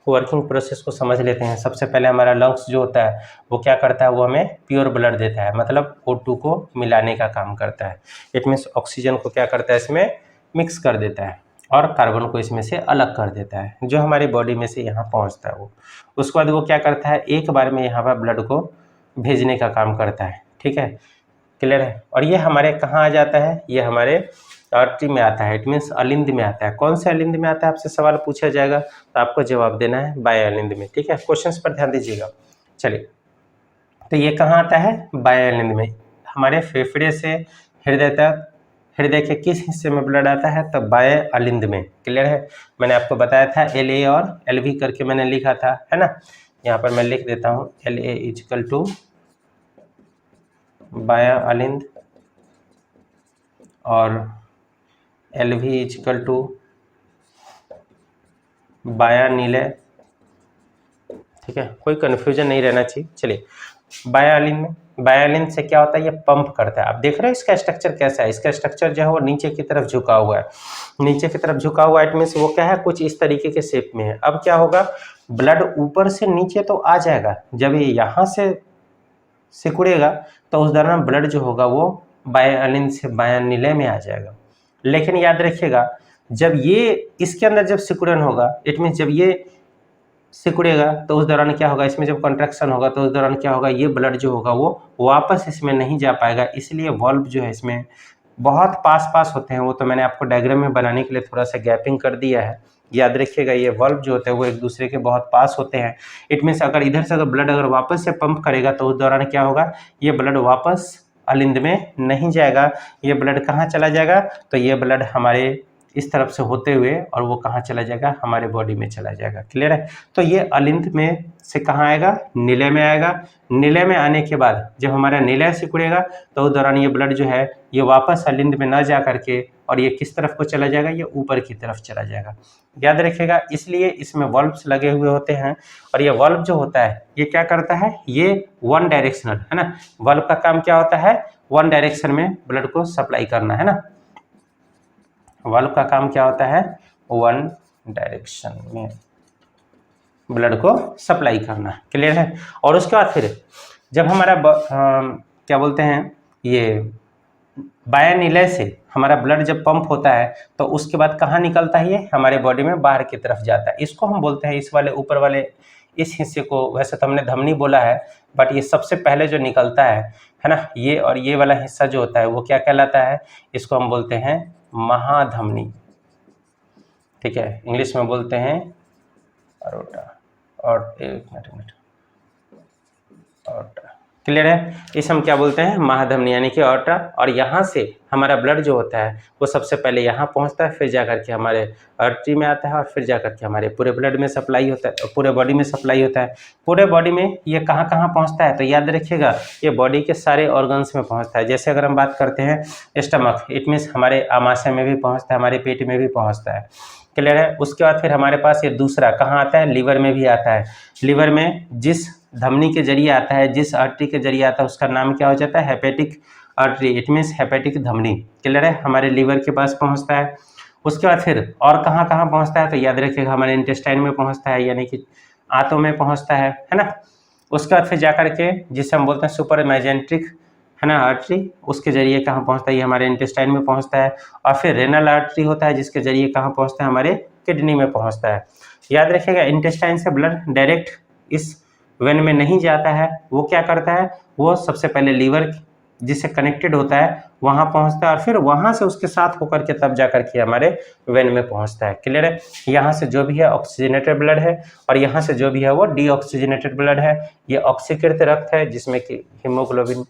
वर्किंग प्रोसेस को समझ लेते हैं। सबसे पहले हमारा लंग्स जो होता है वो क्या करता है, वो हमें प्योर ब्लड देता है, मतलब O2 को मिलाने का काम करता है। इट मीन्स ऑक्सीजन को क्या करता है, इसमें मिक्स कर देता है और कार्बन को इसमें से अलग कर देता है, जो हमारी बॉडी में से यहाँ पहुँचता है वो। उसके बाद वो क्या करता है, एक बार में यहाँ पर ब्लड को भेजने का काम करता है। ठीक है, क्लियर है। और ये हमारे कहाँ आ जाता है, ये हमारे आर्टरी में आता है, इट मीन्स अलिंद में आता है। कौन से अलिंद में आता है आपसे सवाल पूछा जाएगा तो आपको जवाब देना है बाह्य अलिंद में। ठीक है, क्वेश्चंस पर ध्यान दीजिएगा। चलिए, तो ये कहाँ आता है, बाह्य अलिंद में। हमारे फेफड़े से हृदय तक, हृदय के किस हिस्से में ब्लड आता है, तो बाह्य अलिंद में। क्लियर है, मैंने आपको बताया था LA और LV करके मैंने लिखा था, है ना। यहाँ पर मैं लिख देता हूँ LA इक्वल टू बाह्य अलिंद और LV इक्वल टू बाह्य निलय। ठीक है, कोई कन्फ्यूजन नहीं रहना चाहिए। चलिए, बाह्य अलिंद में, बाह्य अलिंद से क्या होता है, ये पंप करता है। आप देख रहे हो इसका स्ट्रक्चर कैसा है, इसका स्ट्रक्चर जो है वो नीचे की तरफ झुका हुआ है, नीचे की तरफ झुका हुआ है, इट मीन्स वो क्या है, कुछ इस तरीके के शेप में है। अब क्या होगा, ब्लड ऊपर से नीचे तो आ जाएगा, जब ये यहाँ से सिकुड़ेगा तो उस दौरान ब्लड जो होगा वो बाह्य अलिंद से बाह्य निलय में आ जाएगा। लेकिन याद रखिएगा, जब ये इसके अंदर जब सिकुड़न होगा, इट मीन्स जब ये सिकुड़ेगा तो उस दौरान क्या होगा, इसमें जब कॉन्ट्रैक्शन होगा तो उस दौरान क्या होगा, ये ब्लड जो होगा वो वापस इसमें नहीं जा पाएगा। इसलिए वॉल्व जो है इसमें बहुत पास पास होते हैं। वो तो मैंने आपको डायग्राम में बनाने के लिए थोड़ा सा गैपिंग कर दिया है। याद रखिएगा, ये वॉल्व जो होते हैं वो एक दूसरे के बहुत पास होते हैं। इट मीन्स अगर इधर से अगर ब्लड अगर वापस से पंप करेगा तो उस दौरान क्या होगा, ये ब्लड वापस अलिंद में नहीं जाएगा। ये ब्लड कहाँ चला जाएगा, तो ये ब्लड हमारे इस तरफ से होते हुए और वो कहाँ चला जाएगा, हमारे बॉडी में चला जाएगा। क्लियर है, तो ये अलिंद में से कहाँ आएगा, निलय में आएगा। निलय में आने के बाद जब हमारा निलय सिकुड़ेगा तो उस दौरान ये ब्लड जो है ये वापस अलिंद में ना जा करके और ये किस तरफ को चला जाएगा, ये ऊपर की तरफ चला जाएगा। याद रखिएगा, इसलिए इसमें वॉल्व्स लगे हुए होते हैं। और ये वॉल्व जो होता है ये क्या करता है, ये वन डायरेक्शनल है ना। वॉल्व का काम क्या होता है, वन डायरेक्शन में ब्लड को सप्लाई करना, है ना। वाल्व का काम क्या होता है, वन डायरेक्शन में ब्लड को सप्लाई करना। क्लियर है। और उसके बाद फिर जब हमारा क्या बोलते हैं, ये बाह्य निलय से हमारा ब्लड जब पंप होता है तो उसके बाद कहाँ निकलता है, ये हमारे बॉडी में बाहर की तरफ जाता है। इसको हम बोलते हैं, इस वाले ऊपर वाले इस हिस्से को, वैसे तो हमने धमनी बोला है बट ये सबसे पहले जो निकलता है ना, ये और ये वाला हिस्सा जो होता है वो क्या कहलाता है, इसको हम बोलते हैं महाधमनी। ठीक है, इंग्लिश में बोलते हैं अरोटा। और एक मिनट अरोटा। क्लियर है, इस हम क्या बोलते हैं, महाधमनी यानी कि अरोटा। और यहाँ से हमारा ब्लड जो होता है वो सबसे पहले यहाँ पहुँचता है, फिर जाकर के हमारे आर्टरी में आता है और फिर जाकर के हमारे पूरे ब्लड में सप्लाई होता है, पूरे बॉडी में सप्लाई होता है। पूरे बॉडी में ये कहाँ कहाँ पहुँचता है, तो याद रखिएगा ये बॉडी के सारे ऑर्गन्स में पहुँचता है। जैसे अगर हम बात करते हैं स्टमक, इट मीन्स हमारे आमाशय में भी पहुँचता है, हमारे पेट में भी पहुँचता है। क्लियर है। उसके बाद फिर हमारे पास ये दूसरा कहाँ आता है, लीवर में भी आता है। लीवर में जिस धमनी के जरिए आता है, जिस आर्टरी के जरिए आता है उसका नाम क्या हो जाता है, hepatic artery, it means hepatic धमनी। क्लियर है, हमारे लीवर के पास पहुंचता है। उसके बाद फिर और कहाँ कहाँ पहुंचता है, तो याद रखिएगा हमारे इंटेस्टाइन में पहुंचता है, यानी कि आंतों में पहुंचता है ना। उसके बाद फिर जाकर के जिसे हम बोलते हैं सुपर इमेजेंट्रिक, है ना, आर्टरी, उसके जरिए कहाँ पहुंचता है, ये हमारे इंटेस्टाइन में पहुंचता है। और फिर रेनल आर्टरी होता है जिसके जरिए कहाँ पहुंचता है, हमारे किडनी में पहुंचता है। याद रखिएगा, इंटेस्टाइन से ब्लड डायरेक्ट इस वेन में नहीं जाता है, वो क्या करता है, वो सबसे पहले लीवर जिससे कनेक्टेड होता है वहाँ पहुँचता है और फिर वहाँ से उसके साथ होकर के तब जाकर के हमारे वेन में पहुँचता है। क्लियर है, यहाँ से जो भी है ऑक्सीजनेटेड ब्लड है और यहाँ से जो भी है वो डीऑक्सीजनेटेड ब्लड है। ये ऑक्सीकृत रक्त है जिसमें कि हीमोग्लोबिन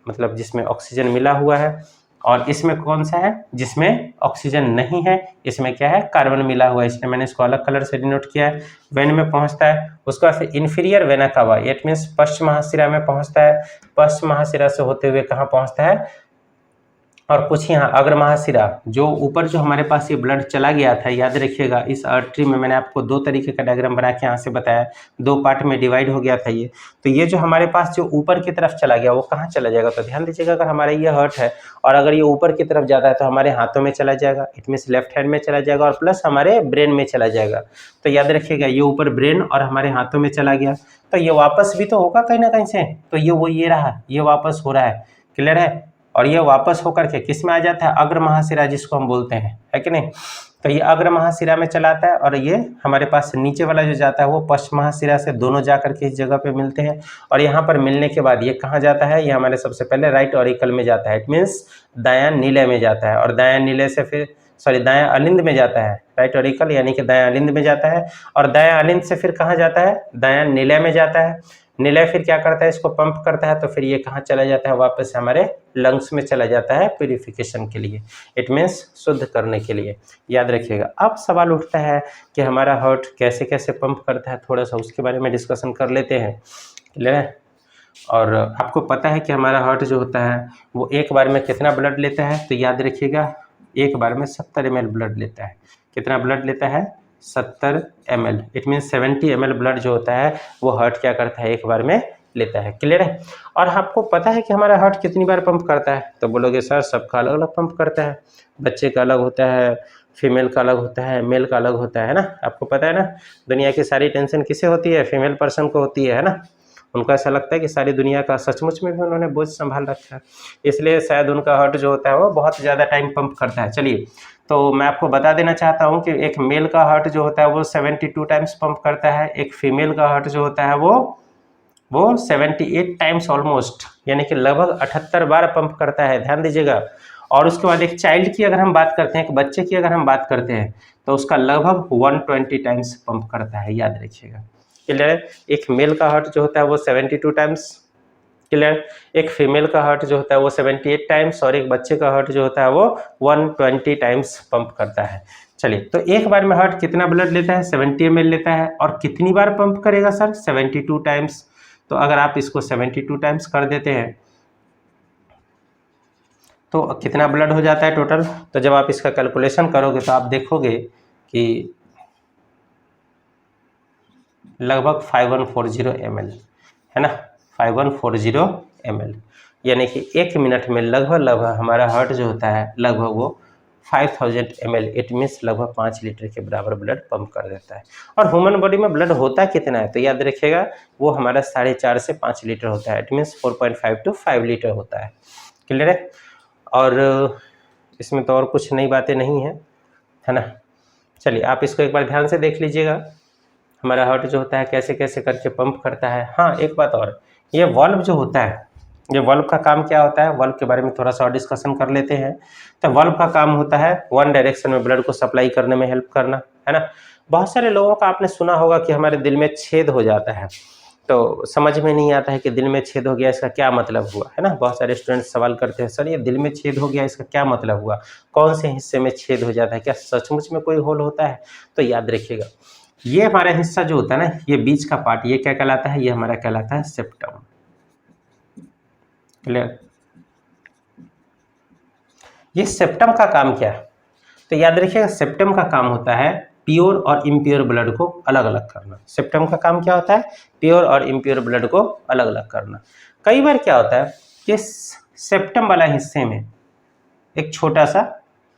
मतलब जिसमें ऑक्सीजन मिला हुआ है, और इसमें कौन सा है, जिसमें ऑक्सीजन नहीं है, इसमें क्या है, कार्बन मिला हुआ है, इसलिए मैंने इसको अलग कलर से डिनोट किया है। वेन में पहुंचता है। उसके बाद फिर inferior vena cava, it means पश्च महाशिरा में पहुंचता है। पश्च महाशिरा से होते हुए कहाँ पहुंचता है, और कुछ यहाँ अग्र महाशिरा, जो ऊपर जो हमारे पास ये ब्लड चला गया था, याद रखिएगा इस आर्टरी में मैंने आपको दो तरीके का डायग्राम बना के यहाँ से बताया, दो पार्ट में डिवाइड हो गया था ये। तो ये जो हमारे पास जो ऊपर की तरफ चला गया वो कहाँ चला जाएगा, तो ध्यान दीजिएगा, अगर हमारा ये हार्ट है और अगर ये ऊपर की तरफ जाता है तो हमारे हाथों में चला जाएगा, इट मीन्स लेफ्ट हैंड में चला जाएगा, और प्लस हमारे ब्रेन में चला जाएगा। तो याद रखिएगा ये ऊपर ब्रेन और हमारे हाथों में चला गया, तो ये वापस भी तो होगा कहीं ना कहीं से, तो ये वो ये रहा, ये वापस हो रहा है। क्लियर है, और ये वापस होकर के किस में आ जाता है, अग्र महाशिरा जिसको हम बोलते हैं, है कि नहीं। तो ये अग्र महाशिरा में चला आता है और ये हमारे पास नीचे वाला जो जाता है वो पश्च महाशिरा से, दोनों जा करके इस जगह पे मिलते हैं। और यहाँ पर मिलने के बाद ये कहाँ जाता है, ये हमारे सबसे पहले राइट ऑरिकल में जाता है, इट मीन्स दायां नीले में जाता है, और दायां नीले से फिर दायां अलिंद में जाता है, राइट ऑरिकल यानी कि दायां अलिंद में जाता है, और दायां अलिंद से फिर कहाँ जाता है, दायां निलय में जाता है। निलय फिर क्या करता है, इसको पंप करता है, तो फिर ये कहाँ चला जाता है, वापस हमारे लंग्स में चला जाता है प्यूरिफिकेशन के लिए, इट मीन्स शुद्ध करने के लिए। याद रखिएगा। अब सवाल उठता है कि हमारा हार्ट कैसे कैसे पंप करता है, थोड़ा सा उसके बारे में डिस्कशन कर लेते हैं, क्लियर है। और आपको पता है कि हमारा हार्ट जो होता है वो एक बार में कितना ब्लड लेता है, तो याद रखिएगा एक बार में 70 ml ब्लड लेता है। कितना ब्लड लेता है, 70 ml, it means 70 ml blood जो होता है वो हार्ट क्या करता है, एक बार में लेता है, क्लियर है। और आपको पता है कि हमारा हार्ट कितनी बार पंप करता है, तो बोलोगे सर सबका अलग अलग पंप करता है, बच्चे का अलग होता है, फीमेल का अलग होता है, मेल का अलग होता है ना। आपको पता है ना, दुनिया की सारी टेंशन किसे होती है, फीमेल पर्सन को होती है ना। उनको ऐसा लगता है कि सारी दुनिया का सचमुच में भी उन्होंने बोझ संभाल रखा है, इसलिए शायद उनका हार्ट जो होता है वो बहुत ज़्यादा टाइम पंप करता है। चलिए, तो मैं आपको बता देना चाहता हूँ कि एक मेल का हार्ट जो होता है वो 72 टाइम्स पंप करता है, एक फीमेल का हार्ट जो होता है वो 78 टाइम्स ऑलमोस्ट, यानी कि लगभग 78 बार पंप करता है, ध्यान दीजिएगा। और उसके बाद एक चाइल्ड की अगर हम बात करते हैं, एक बच्चे की अगर हम बात करते हैं, तो उसका लगभग 120 टाइम्स पंप करता है, याद रखिएगा, क्लियर। एक मेल का हार्ट जो होता है वो 72 टाइम्स, क्लियर। एक फीमेल का हार्ट जो होता है वो 78 टाइम्स, और एक बच्चे का हार्ट जो होता है वो 120 टाइम्स पंप करता है। चलिए, तो एक बार में हार्ट कितना ब्लड लेता है, 70 ml लेता है, और कितनी बार पंप करेगा सर, 72 टाइम्स। तो अगर आप इसको 72 टाइम्स कर देते हैं तो कितना ब्लड हो जाता है टोटल, तो जब आप इसका कैलकुलेशन करोगे तो आप देखोगे कि लगभग 5140 ml है ना, 5140 ml, यानी कि 1 मिनट में लगभग हमारा हार्ट जो होता है लगभग वो 5000 ml, इट मीन्स लगभग 5 लीटर के बराबर ब्लड पंप कर देता है। और ह्यूमन बॉडी में ब्लड होता कितना है, तो याद रखिएगा वो हमारा 4.5 से 5 लीटर होता है, इट मीन्स 4.5 to 5 लीटर होता है, क्लियर है। और इसमें तो और कुछ नई बातें नहीं है ना। चलिए, आप इसको एक बार ध्यान से देख लीजिएगा, हमारा हार्ट जो होता है कैसे कैसे करके पंप करता है। हाँ, एक बात और, ये वाल्व जो होता है, ये वाल्व का काम क्या होता है, वाल्व के बारे में थोड़ा सा और डिस्कशन कर लेते हैं। तो वाल्व का काम होता है वन डायरेक्शन में ब्लड को सप्लाई करने में हेल्प करना, है ना। बहुत सारे लोगों का आपने सुना होगा कि हमारे दिल में छेद हो जाता है, तो समझ में नहीं आता है कि दिल में छेद हो गया इसका क्या मतलब हुआ, है ना। बहुत सारे स्टूडेंट सवाल करते हैं, सर ये दिल में छेद हो गया इसका क्या मतलब हुआ, कौन से हिस्से में छेद हो जाता है, क्या सचमुच में कोई होल होता है। तो याद रखिएगा, ये हमारा हिस्सा जो होता है ना, ये बीच का पार्ट, ये क्या कहलाता है, ये हमारा कहलाता है सेप्टम, क्लियर। ये सेप्टम का काम क्या है, तो याद रखिएगा सेप्टम का काम होता है प्योर और इम्प्योर ब्लड को अलग अलग करना। सेप्टम का काम क्या होता है, प्योर और इम्प्योर ब्लड को अलग अलग करना। कई बार क्या होता है कि सेप्टम वाला हिस्से में एक छोटा सा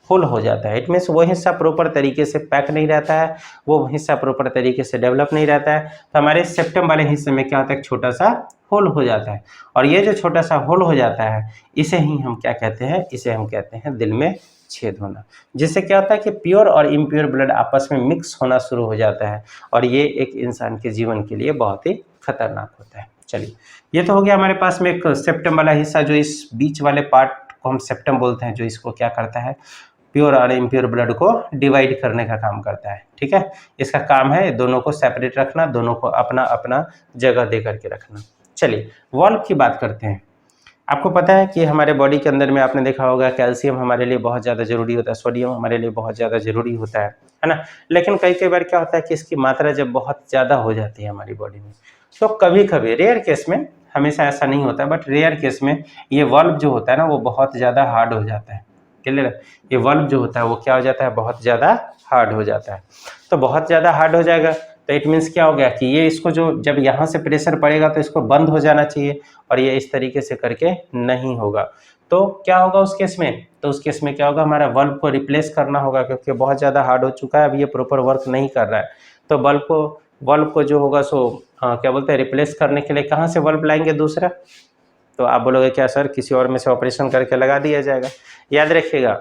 होल हो जाता है, इट मीन्स वो हिस्सा प्रॉपर तरीके से पैक नहीं रहता है, वो हिस्सा प्रॉपर तरीके से डेवलप नहीं रहता है, तो हमारे सेप्टम वाले हिस्से में क्या होता है, एक छोटा सा होल हो जाता है। और ये जो छोटा सा होल हो जाता है इसे ही हम क्या कहते हैं, इसे हम कहते हैं दिल में छेद होना। जिससे क्या होता है कि प्योर और इम्प्योर ब्लड आपस में मिक्स होना शुरू हो जाता है, और ये एक इंसान के जीवन के लिए बहुत ही खतरनाक होता है। चलिए, ये तो हो गया हमारे पास में एक सेप्टम वाला हिस्सा, जो इस बीच वाले पार्ट को हम सेप्टम बोलते हैं, जो इसको क्या करता है, प्योर और इम्प्योर ब्लड को डिवाइड करने का काम करता है, ठीक है। इसका काम है दोनों को सेपरेट रखना, दोनों को अपना अपना जगह दे करके रखना। चलिए, वाल्व की बात करते हैं। आपको पता है कि हमारे बॉडी के अंदर में आपने देखा होगा कैल्शियम हमारे लिए बहुत ज़्यादा जरूरी होता है, सोडियम हमारे लिए बहुत ज़्यादा जरूरी होता है ना। लेकिन कई बार क्या होता है कि इसकी मात्रा जब बहुत ज़्यादा हो जाती है हमारी बॉडी में, तो कभी कभी, रेयर केस में, हमेशा ऐसा नहीं होता, बट रेयर केस में ये वाल्व जो होता है ना वो बहुत ज़्यादा हार्ड हो जाता है, क्लियर। ये वाल्व जो होता है वो क्या हो जाता है, बहुत ज़्यादा हार्ड हो जाता है। तो बहुत ज़्यादा हार्ड हो जाएगा तो इट मीन्स क्या हो गया कि ये इसको जो जब यहाँ से प्रेशर पड़ेगा तो इसको बंद हो जाना चाहिए, और ये इस तरीके से करके नहीं होगा। तो क्या होगा उस केस में, तो उस केस में क्या होगा, हमारा बल्ब को रिप्लेस करना होगा, क्योंकि बहुत ज़्यादा हार्ड हो चुका है, अब ये प्रॉपर वर्क नहीं कर रहा है। तो बल्ब को जो होगा सो क्या बोलते हैं, रिप्लेस करने के लिए कहाँ से बल्ब लाएंगे दूसरा। तो आप बोलोगे क्या सर किसी और में से ऑपरेशन करके लगा दिया जाएगा। याद रखिएगा,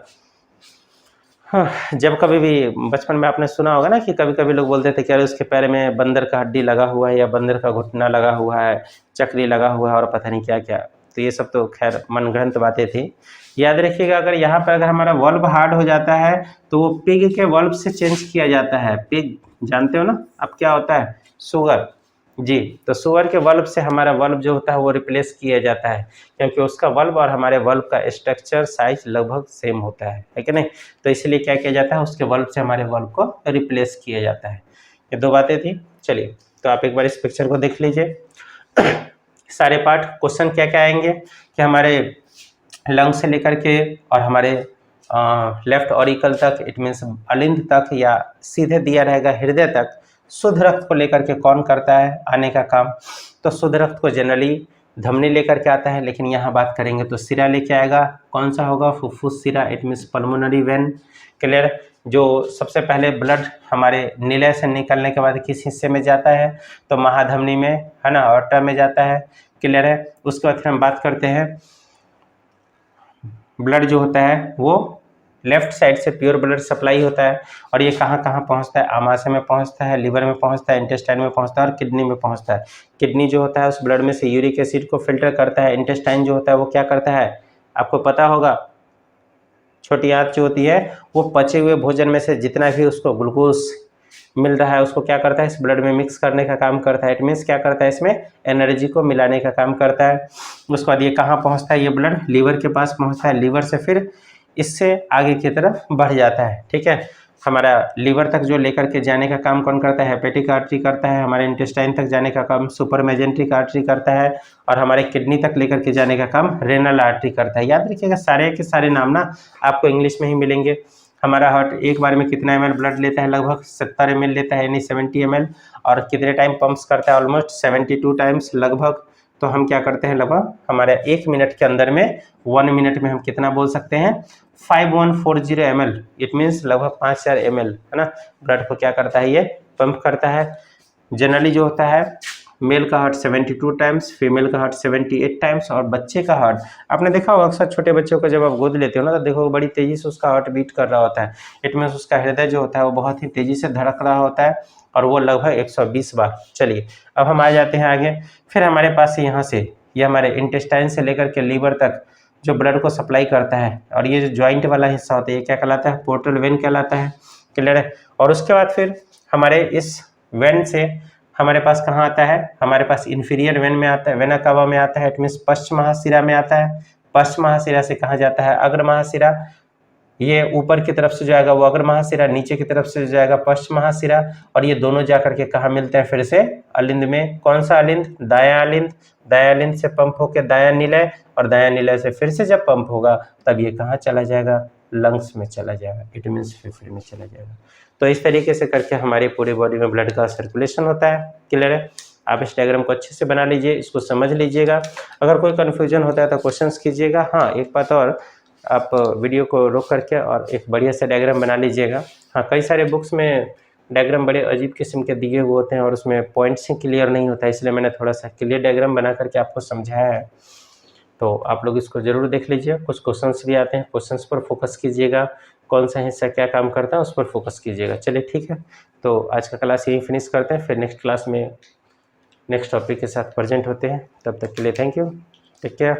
हाँ, जब कभी भी बचपन में आपने सुना होगा ना कि कभी-कभी लोग बोलते थे कि अरे उसके पैर में बंदर का हड्डी लगा हुआ है या बंदर का घुटना लगा हुआ है, चक्री लगा हुआ है और पता नहीं क्या-क्या। तो ये सब तो ख़ैर मनगढ़ंत बातें थी। याद रखिएगा अगर यहाँ पर अगर हमारा वल्व हार्ड हो जाता है, तो वो पिग के वल्व से चेंज किया जाता है। पिग जानते हो ना अब क्या होता है? शुगर। जी, तो शुगर के वल्व से हमारा वल्व जो होता है वो रिप्लेस किया जाता है, क्योंकि उसका वल्व और हमारे वल्व का स्ट्रक्चर, साइज़ लगभग सेम होता है कि नहीं? तो इसलिए क्या किया जाता है उसके वल्व से हमारे वल्व को रिप्लेस किया जाता है। ये 2 बातें थी। चलिए, तो आप एक बार इस पिक्चर को देख लीजिए। सारे पार्ट क्वेश्चन क्या-क्या आएँगे कि हमारे लंग से लेकर के और हमारे लेफ्ट ऑरिकल तक, इट मीन्स अलिंद तक या सीधे दिया रहेगा हृदय तक, शुद्ध रक्त को लेकर के कौन करता है आने का काम? तो शुद्ध रक्त को जनरली धमनी लेकर के आता है, लेकिन यहाँ बात करेंगे तो सिरा लेके आएगा। कौन सा होगा? फुफ्फुस सिरा, it means pulmonary vein. Clear? जो सबसे पहले ब्लड हमारे निलय से निकलने के बाद किस हिस्से में जाता है? तो महाधमनी में, है ना, ऑर्टा में जाता है। क्लियर है? उसके बाद फिर हम बात करते हैं ब्लड जो होता है वो लेफ्ट साइड से प्योर ब्लड सप्लाई होता है और ये कहाँ कहाँ पहुँचता है? आमाशय में पहुँचता है, लिवर में पहुँचता है, इंटेस्टाइन में पहुँचता है और किडनी में पहुँचता है। किडनी जो होता है उस ब्लड में से यूरिक एसिड को फिल्टर करता है। इंटेस्टाइन जो होता है वो क्या करता है? आपको पता होगा, छोटी आंत जो होती है वो पचे हुए भोजन में से जितना भी उसको ग्लूकोज मिल रहा है उसको क्या करता है? इस ब्लड में मिक्स करने का काम करता है। इट मीन्स क्या करता है? इसमें एनर्जी को मिलाने का काम करता है। उसके बाद ये कहाँ पहुँचता है? ये ब्लड लीवर के पास पहुँचता है। लीवर से फिर इससे आगे की तरफ बढ़ जाता है। ठीक है, हमारा लीवर तक जो लेकर के जाने का काम कौन करता है? हेपेटिक आर्टरी करता है। हमारे इंटेस्टाइन तक जाने का काम सुपर मेजेंट्रिक आर्टरी करता है और हमारे किडनी तक लेकर के जाने का काम रेनल आर्टरी करता है। याद रखिएगा सारे के सारे नाम ना आपको इंग्लिश में ही मिलेंगे। हमारा हार्ट एक बार में कितना ml ब्लड लेता है? लगभग 70 ml लेता है, यानी 70 ml। और कितने टाइम पंप्स करता है? ऑलमोस्ट 72 टाइम्स लगभग। तो हम क्या करते हैं, लगभग हमारे 1 मिनट के अंदर में 1 मिनट में हम कितना बोल सकते हैं? 5140 ml, इट मीन्स लगभग 5000 ml, है ना, ब्लड को क्या करता है? ये पंप करता है। जनरली जो होता है मेल का हार्ट 72 टाइम्स, फीमेल का हार्ट 78 टाइम्स और बच्चे का हार्ट आपने देखा होगा अक्सर छोटे बच्चों को जब आप गोद लेते हो ना तो देखो बड़ी तेजी से उसका हार्ट बीट कर रहा होता है। इट मीन्स उसका हृदय जो होता है वो बहुत ही तेजी से धड़क रहा होता है और वो लगभग 120 बार। चलिए अब हम आ जाते हैं आगे। फिर हमारे पास यहाँ से ये हमारे इंटेस्टाइन से लेकर के लीवर तक जो ब्लड को सप्लाई करता है और ये जो ज्वाइंट वाला हिस्सा होता है ये क्या कहलाता है? पोर्टल वेन कहलाता है। क्लियर है? और उसके बाद फिर हमारे इस वेन से हमारे पास कहाँ आता है? हमारे पास इंफीरियर वेन में आता है, वेना कावा में आता है, इट मीन्स पश्च महाशिरा में आता है। पश्च महाशिरा से कहाँ जाता है? अग्र महाशिरा। ये ऊपर की तरफ से जाएगा वो अग्र महाशिरा, नीचे की तरफ से जाएगा पश्च महाशिरा और ये दोनों जाकर के कहाँ मिलते हैं? फिर से अलिंद में। कौन सा अलिंद? दायां अलिंद। दायां अलिंद से पंप होकर दायां निलय और दायां निलय से फिर से जब पंप होगा तब ये कहाँ चला जाएगा? लंग्स में चला जाएगा, इट मीन्स फेफड़े में चला जाएगा। तो इस तरीके से करके हमारी पूरी बॉडी में ब्लड का सर्कुलेशन होता है। क्लियर है? आप इस डायग्राम को अच्छे से बना लीजिए, इसको समझ लीजिएगा। अगर कोई कन्फ्यूजन होता है तो क्वेश्चंस कीजिएगा। हाँ, एक बात और, आप वीडियो को रोक करके और एक बढ़िया सा डायग्राम बना लीजिएगा। हाँ, कई सारे बुक्स में डायग्राम बड़े अजीब किस्म के दिए हुए होते हैं और उसमें पॉइंट्स ही क्लियर नहीं होता है, इसलिए मैंने थोड़ा सा क्लियर डायग्राम बना करके आपको समझाया है। तो आप लोग इसको ज़रूर देख लीजिए। कुछ क्वेश्चंस भी आते हैं, क्वेश्चंस पर फोकस कीजिएगा। कौन सा हिस्सा क्या काम करता है उस पर फोकस कीजिएगा। चलिए ठीक है, तो आज का क्लास यहीं फिनिश करते हैं, फिर नेक्स्ट क्लास में नेक्स्ट टॉपिक के साथ प्रेजेंट होते हैं। तब तक के लिए थैंक यू, टेक केयर।